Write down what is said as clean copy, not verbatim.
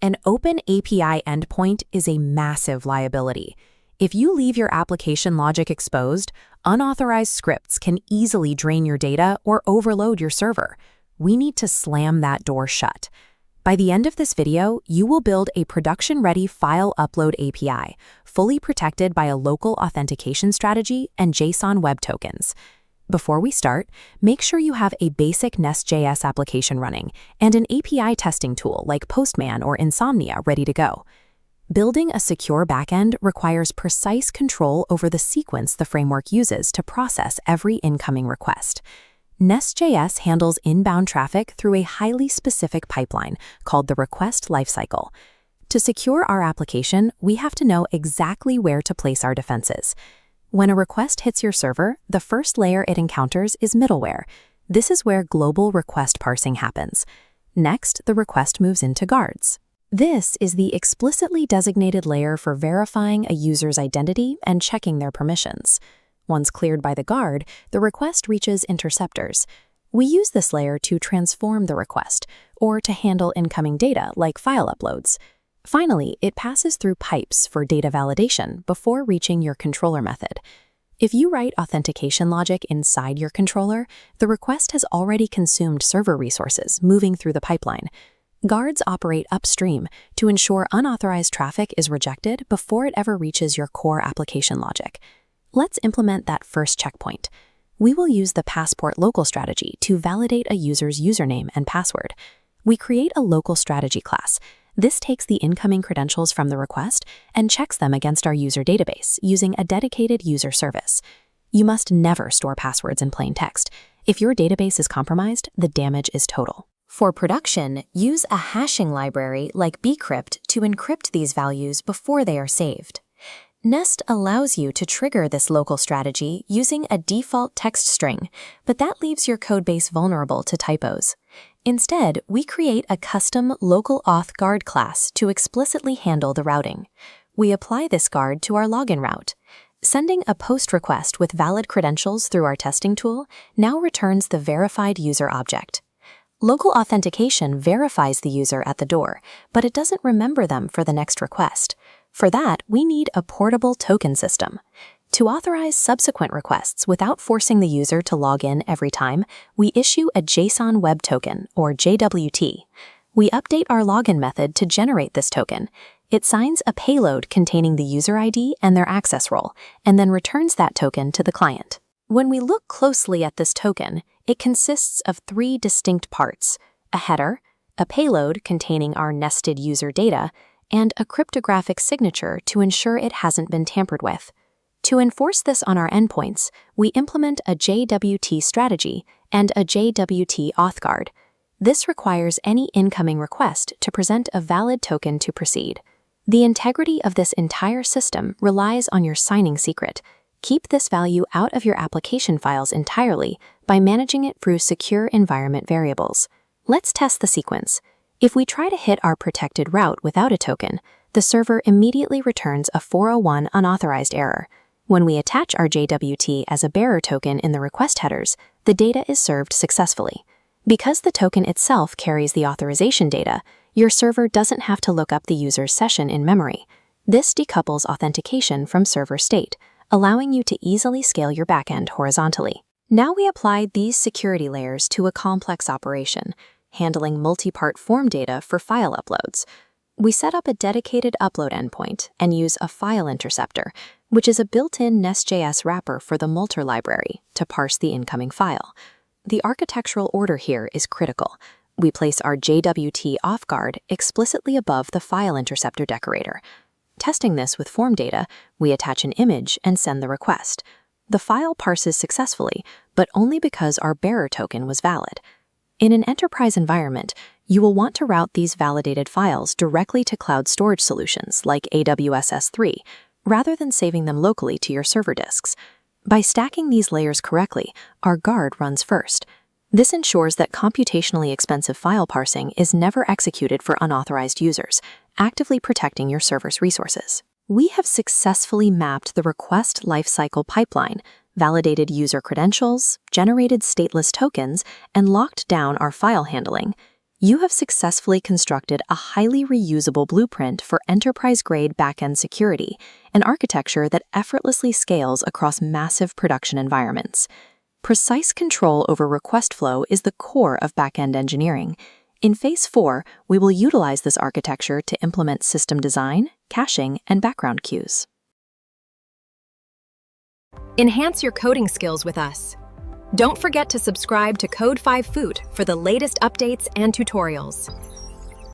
An open API endpoint is a massive liability. If you leave your application logic exposed, unauthorized scripts can easily drain your data or overload your server. We need to slam that door shut. By the end of this video, you will build a production-ready file upload API, fully protected by a local authentication strategy and JSON web tokens. Before we start, make sure you have a basic NestJS application running and an API testing tool like Postman or Insomnia ready to go. Building a secure backend requires precise control over the sequence the framework uses to process every incoming request. NestJS handles inbound traffic through a highly specific pipeline called the request lifecycle. To secure our application, we have to know exactly where to place our defenses. When a request hits your server, the first layer it encounters is middleware. This is where global request parsing happens. Next, the request moves into guards. This is the explicitly designated layer for verifying a user's identity and checking their permissions. Once cleared by the guard, the request reaches interceptors. We use this layer to transform the request, or to handle incoming data like file uploads. Finally, it passes through pipes for data validation before reaching your controller method. If you write authentication logic inside your controller, the request has already consumed server resources moving through the pipeline. Guards operate upstream to ensure unauthorized traffic is rejected before it ever reaches your core application logic. Let's implement that first checkpoint. We will use the passport local strategy to validate a user's username and password. We create a local strategy class. This takes the incoming credentials from the request and checks them against our user database using a dedicated user service. You must never store passwords in plain text. If your database is compromised, the damage is total. For production, use a hashing library like bcrypt to encrypt these values before they are saved. Nest allows you to trigger this local strategy using a default text string, but that leaves your codebase vulnerable to typos. Instead, we create a custom local auth guard class to explicitly handle the routing. We apply this guard to our login route. Sending a post request with valid credentials through our testing tool now returns the verified user object. Local authentication verifies the user at the door, but it doesn't remember them for the next request. For that, we need a portable token system. To authorize subsequent requests without forcing the user to log in every time, we issue a JSON web token, or JWT. We update our login method to generate this token. It signs a payload containing the user ID and their access role, and then returns that token to the client. When we look closely at this token, it consists of three distinct parts: a header, a payload containing our nested user data, and a cryptographic signature to ensure it hasn't been tampered with. To enforce this on our endpoints, we implement a JWT strategy and a JWT auth guard. This requires any incoming request to present a valid token to proceed. The integrity of this entire system relies on your signing secret. Keep this value out of your application files entirely by managing it through secure environment variables. Let's test the sequence. If we try to hit our protected route without a token, the server immediately returns a 401 unauthorized error. When we attach our JWT as a bearer token in the request headers, the data is served successfully. Because the token itself carries the authorization data, your server doesn't have to look up the user's session in memory. This decouples authentication from server state, allowing you to easily scale your backend horizontally. Now we apply these security layers to a complex operation, handling multi-part form data for file uploads. We set up a dedicated upload endpoint and use a file interceptor, which is a built-in NestJS wrapper for the Multer library, to parse the incoming file. The architectural order here is critical. We place our JWT auth guard explicitly above the file interceptor decorator. Testing this with form data, we attach an image and send the request. The file parses successfully, but only because our bearer token was valid. In an enterprise environment, you will want to route these validated files directly to cloud storage solutions like AWS S3, rather than saving them locally to your server disks. By stacking these layers correctly, our guard runs first. This ensures that computationally expensive file parsing is never executed for unauthorized users, actively protecting your server's resources. We have successfully mapped the request lifecycle pipeline, validated user credentials, generated stateless tokens, and locked down our file handling. You have successfully constructed a highly reusable blueprint for enterprise-grade backend security, an architecture that effortlessly scales across massive production environments. Precise control over request flow is the core of backend engineering. In Phase 4, we will utilize this architecture to implement system design, caching, and background queues. Enhance your coding skills with us. Don't forget to subscribe to Code 5 Food for the latest updates and tutorials.